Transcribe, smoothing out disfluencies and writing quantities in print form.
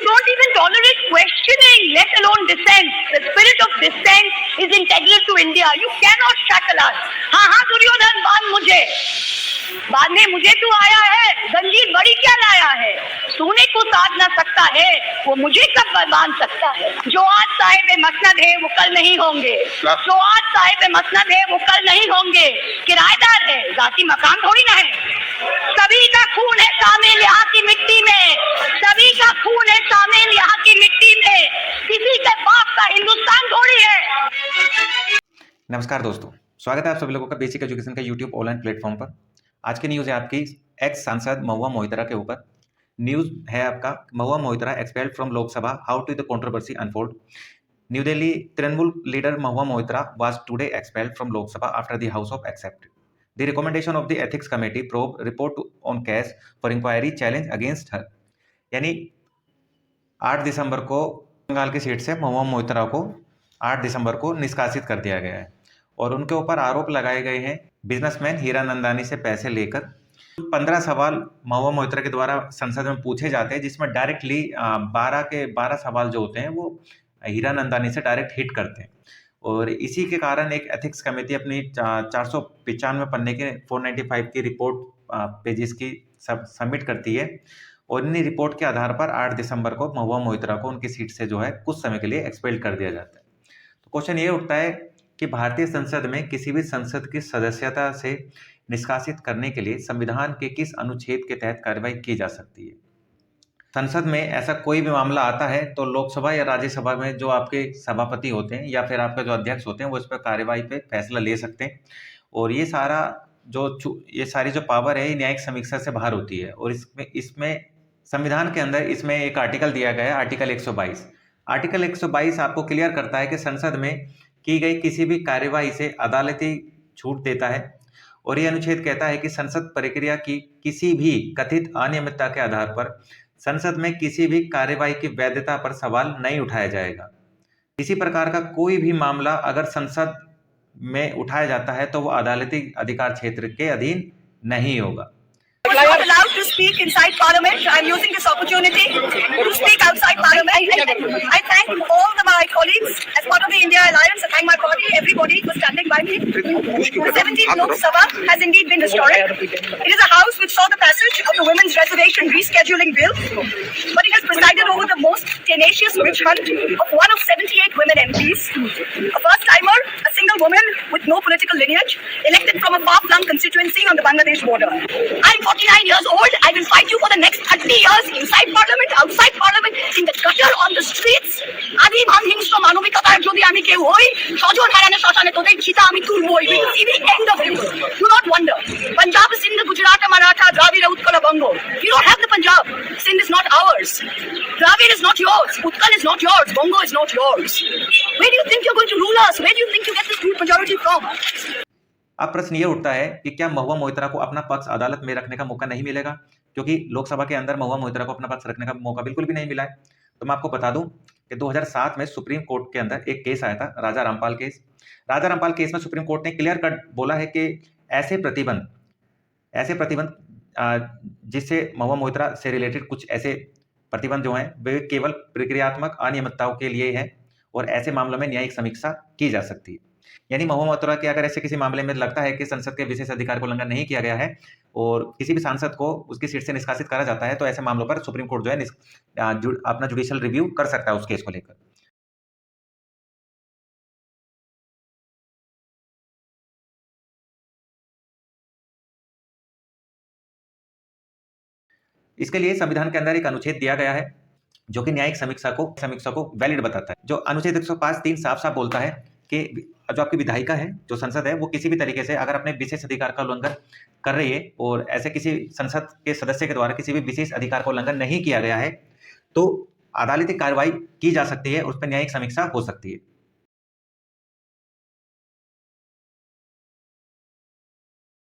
don't even tolerate questioning, let alone dissent. The spirit of dissent is integral to India. You cannot shackle us. हाँ दुर्योधन बांध मुझे, बाद में मुझे तू आया है, जंजीर बड़ी क्या लाया है, तूने को साध ना सकता है, वो मुझे कब बांध सकता है। जो आज साहिब मसनद है वो कल नहीं होंगे, जो आज साहिब मसनद है वो कल नहीं होंगे, किराएदार है, जाती मकान थोड़ी ना है। सभी का खून है शामिल यहाँ की मिट्टी में, सभी का खून है शामिल यहाँ की मिट्टी में, किसी के बाप का हिंदुस्तान थोड़ी है। नमस्कार दोस्तों, स्वागत है आप सभी लोगों का बेसिक एजुकेशन का यूट्यूब ऑनलाइन प्लेटफॉर्म पर। आज की न्यूज़ है आपकी एक्स सांसद महुआ मोहितरा के ऊपर। न्यूज़ है आपका Mahua Moitra expelled from Lok Sabha, how to the controversy unfold. New Delhi, Trinamool leader Mahua Moitra was today expelled from Lok Sabha after the House of accepted the recommendation of the Ethics Committee probe report on case for inquiry challenge against her। यानी 8 दिसंबर को बंगाल की seat से महुआ मोहितरा को 8 दिसंबर को निष्कासित कर दिया गया है और उनके ऊपर आरोप लगाए गए हैं बिजनेसमैन हीरानंदानी से पैसे लेकर। 15 सवाल महुआ मोहितरा के द्वारा संसद में पूछे जाते हैं, जिसमें डायरेक्टली 12 के 12 सवाल जो होते हैं वो हीरानंदानी से डायरेक्ट हिट करते हैं। और इसी के कारण एक एथिक्स कमेटी अपनी 495 पन्ने के 495 की रिपोर्ट पेजेस की सबमिट करती है और इन्हीं रिपोर्ट के आधार पर 8 दिसंबर को महुआ मोहितरा को उनकी सीट से जो है कुछ समय के लिए एक्सपेल कर दिया जाता है। तो क्वेश्चन ये उठता है कि भारतीय संसद में किसी भी संसद की सदस्यता से निष्कासित करने के लिए संविधान के किस अनुच्छेद के तहत कार्रवाई की जा सकती है। संसद में ऐसा कोई भी मामला आता है तो लोकसभा या राज्यसभा में जो आपके सभापति होते हैं या फिर आपके जो अध्यक्ष होते हैं वो इस पर कार्रवाई पे फैसला ले सकते हैं और ये सारी जो पावर है न्यायिक समीक्षा से बाहर होती है। और इसमें संविधान के अंदर इसमें एक आर्टिकल दिया गया है, आर्टिकल 122। आर्टिकल 122 आपको क्लियर करता है कि संसद में की गई किसी भी कार्यवाही से अदालती छूट देता है और ये अनुच्छेद कहता है कि संसद प्रक्रिया की किसी भी कथित अनियमितता के आधार पर संसद में किसी भी कार्यवाही की वैधता पर सवाल नहीं उठाया जाएगा। किसी प्रकार का कोई भी मामला अगर संसद में उठाया जाता है तो वो अदालती अधिकार क्षेत्र के अधीन नहीं होगा। I'm not allowed to speak inside Parliament. I'm using this opportunity to speak outside Parliament. I thank all my colleagues as part of the India Alliance. I thank my party, everybody for standing by me. The 17th Lok Sabha has indeed been historic. It is a house which saw the passage of the Women's Reservation Rescheduling Bill, but it has presided over the most tenacious witch hunt of one of 78 women MPs. A first-timer, a single woman with no political lineage, elected from a far-flung constituency on the Bangladesh border. I'm 49 years old. I will fight you for the next 30 years inside Parliament, outside Parliament, in the gutter, on the streets. আদি ভান হিংস্র মানবিকতার যদি আমি কেউ হই, স্বজন হারানো শ্মশানে তোদের চিতা আমি তুলবই। We will see the end of it. Do not wonder. Punjab, Sindh, Gujarat, Maratha, Dravida, Utkala, Bongo. You don't have the Punjab. Sindh is not ours. Dravid is not yours. Utkal is not yours. Bongo is not yours. Where do you think you're going to rule us? Where do you think you get this brute majority from? अब प्रश्न ये उठता है कि क्या महुआ मोहितरा को अपना पक्ष अदालत में रखने का मौका नहीं मिलेगा, क्योंकि लोकसभा के अंदर महुआ मोहितरा को अपना पक्ष रखने का मौका बिल्कुल भी नहीं मिला है। तो मैं आपको बता दूं कि 2007 में सुप्रीम कोर्ट के अंदर एक केस आया था, राजा रामपाल केस। राजा रामपाल केस में सुप्रीम कोर्ट ने क्लियर कट बोला है कि ऐसे प्रतिबंध जिससे महुआ मोहितरा से रिलेटेड कुछ ऐसे प्रतिबंध जो हैं वे केवल प्रक्रियात्मक अनियमितताओं के लिए है और ऐसे मामलों में न्यायिक समीक्षा की जा सकती है। यानी महुआ मोहितरा के अगर ऐसे किसी मामले में लगता है कि संसद के विशेष अधिकार को उल्लंघन नहीं किया गया है और किसी भी सांसद को उसकी सीट से निष्कासित करा जाता है तो ऐसे मामलों पर सुप्रीम कोर्ट जो है अपना जुडिशियल रिव्यू कर सकता है उस केस को लेकर। इसके लिए संविधान के अंदर एक अनुच्छेद दिया गया है जो कि न्यायिक समीक्षा को वैलिड बताता है। जो अनुच्छेद 105(3) साफ साफ बोलता है कि जो आपकी विधायिका है, जो संसद है, वो किसी भी तरीके से अगर अपने विशेष अधिकार का उल्लंघन कर रही है और ऐसे किसी संसद के सदस्य के द्वारा किसी भी विशेष अधिकार का उल्लंघन नहीं किया गया है तो अदालती कार्रवाई की जा सकती है, उस पर न्यायिक समीक्षा हो सकती है।